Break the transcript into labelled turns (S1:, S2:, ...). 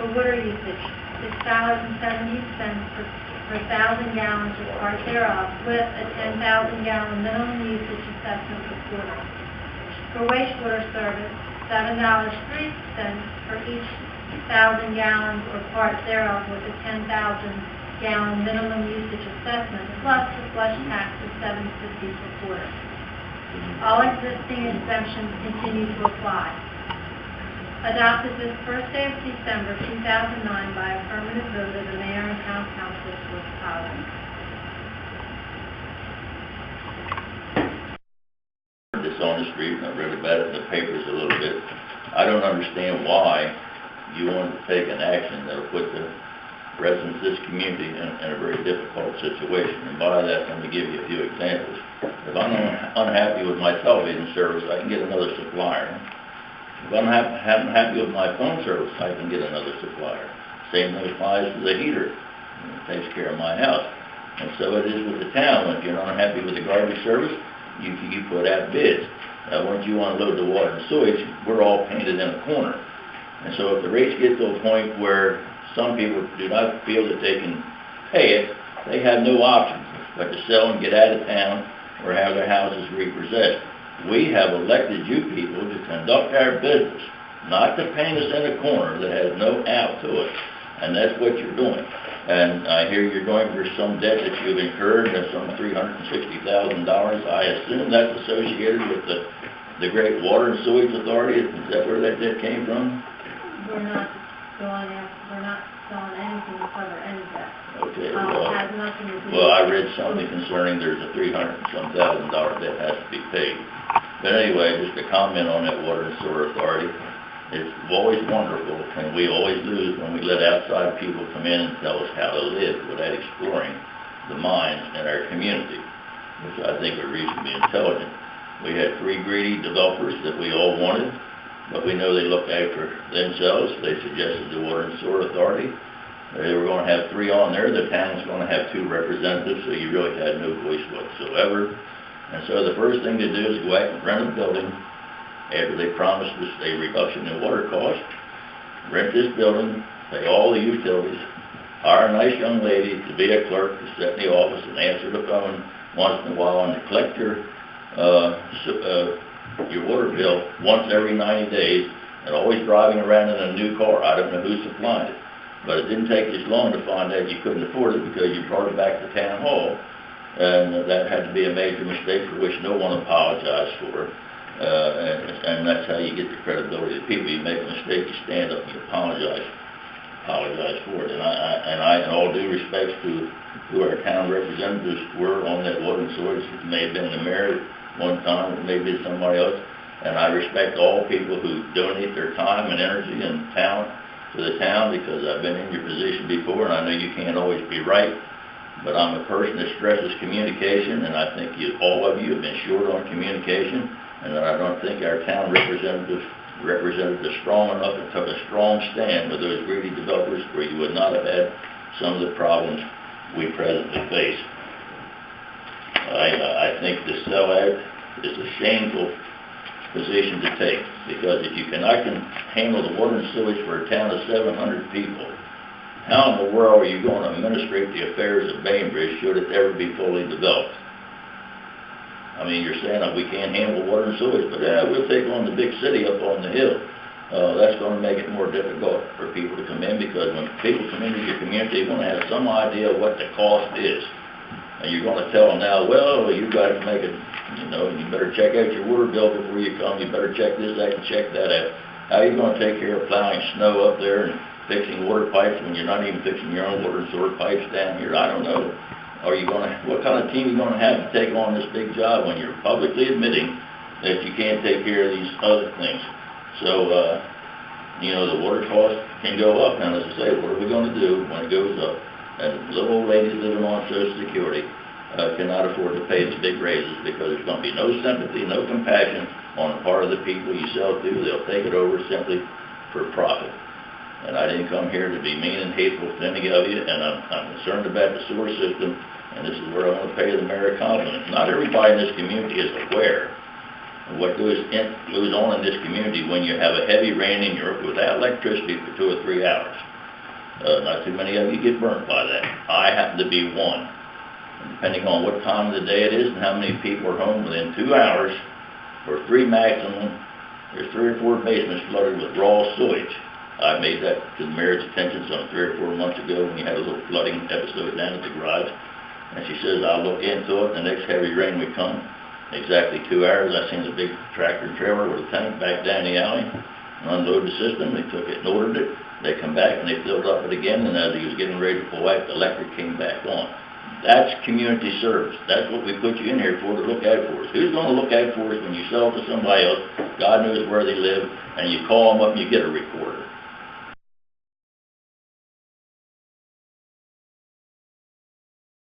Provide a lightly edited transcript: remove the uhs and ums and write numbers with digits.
S1: For water usage, $6.70 per 1,000 gallons or part thereof, with a 10,000-gallon minimum usage assessment per quarter. For wastewater service, $7.03 for each 1,000 gallons or part thereof, with a 10,000-gallon minimum usage assessment, plus the flush tax of $7.50 per quarter. All existing exemptions continue to apply. Adopted this first day of December 2009 by affirmative vote of the mayor and town council with following.
S2: This on the street, and I read about it in the papers a little bit. I don't understand why you want to take an action that will put the residents of this community in a very difficult situation. And by that, let me give you a few examples. If I'm unhappy with my television service, I can get another supplier. If I'm happy with my phone service, I can get another supplier. Same thing applies to the heater. It takes care of my house. And so it is with the town. If you're not happy with the garbage service, you put out bids. Now, once you unload the water and sewage, we're all painted in a corner. And so if the rates get to a point where some people do not feel that they can pay it, they have no options but to sell and get out of town or have their houses repossessed. We have elected you people to conduct our business, not to paint us in a corner that has no out to it. And that's what you're doing. And I hear you're going for some debt that you've incurred of some $360,000. I assume that's associated with the Great Water and Sewage Authority. Is that where that debt came from?
S1: We're not selling anything to cover any debt.
S2: Okay.
S1: It has nothing to do.
S2: Well, I read something concerning there's a $300,000 debt has to be paid. But anyway, just a comment on that Water and Sewer Authority. It's always wonderful, and we always lose when we let outside people come in and tell us how to live without exploring the minds in our community, which I think are reasonably intelligent. We had 3 greedy developers that we all wanted, but we know they looked after themselves. They suggested the Water and Sewer Authority. They were going to have 3 on there. The town was going to have 2 representatives, so you really had no voice whatsoever. And so the first thing to do is go out and rent a building after they promised us a reduction in water cost. Rent this building, pay all the utilities, hire a nice young lady to be a clerk to sit in the office and answer the phone once in a while and to collect your water bill once every 90 days, and always driving around in a new car. I don't know who supplied it, but it didn't take as long to find out you couldn't afford it because you brought it back to town hall. And that had to be a major mistake for which no one apologized for. And that's how you get the credibility of people. You make a mistake, you stand up and you apologize for it. And I, in all due respect to who our town representatives were on that water and sewage, it may have been the mayor one time, it may have been somebody else. And I respect all people who donate their time and energy and talent to the town, because I've been in your position before, and I know you can't always be right. But I'm a person that stresses communication, and I think all of you have been short on communication, and I don't think our town representatives strong enough and took a strong stand with those greedy developers, where you would not have had some of the problems we presently face. I think the sellout is a shameful position to take, because if you cannot handle the water and sewage for a town of 700 people, how in the world are you going to administrate the affairs of Bainbridge should it ever be fully developed? I mean, you're saying that we can't handle water and sewage, but we'll take on the big city up on the hill. That's going to make it more difficult for people to come in, because when people come into your community, they want to have some idea of what the cost is. And you're going to tell them now, well, you've got to make it, you better check out your water bill before you come. You better check this out and check that out. How are you going to take care of plowing snow up there and fixing water pipes when you're not even fixing your own water and sewer pipes down here? I don't know. What kind of team are you going to have to take on this big job when you're publicly admitting that you can't take care of these other things? So, the water cost can go up. And as I say, what are we going to do when it goes up? And little old ladies living on Social Security cannot afford to pay the big raises, because there's going to be no sympathy, no compassion on the part of the people you sell to. They'll take it over simply for profit. And I didn't come here to be mean and hateful to any of you, and I'm concerned about the sewer system, and this is where I want to pay the mayor a compliment. Not everybody in this community is aware of what goes on in this community when you have a heavy rain and you're without electricity for 2 or 3 hours. Not too many of you get burnt by that. I happen to be one. And depending on what time of the day it is and how many people are home, within 2 hours, or 3 maximum, there's 3 or 4 basements flooded with raw sewage. I made that to the mayor's attention some 3 or 4 months ago when we had a little flooding episode down at the garage. And she says, I'll look into it. The next heavy rain would come. Exactly 2 hours, I seen the big tractor trailer with a tank back down the alley, unload the system. They took it and ordered it. They come back and they filled up it again, and as he was getting ready to pull out, the electric came back on. That's community service. That's what we put you in here for, to look out for us. Who's going to look out for us when you sell it to somebody else? God knows where they live, and you call them up and you get a recorder.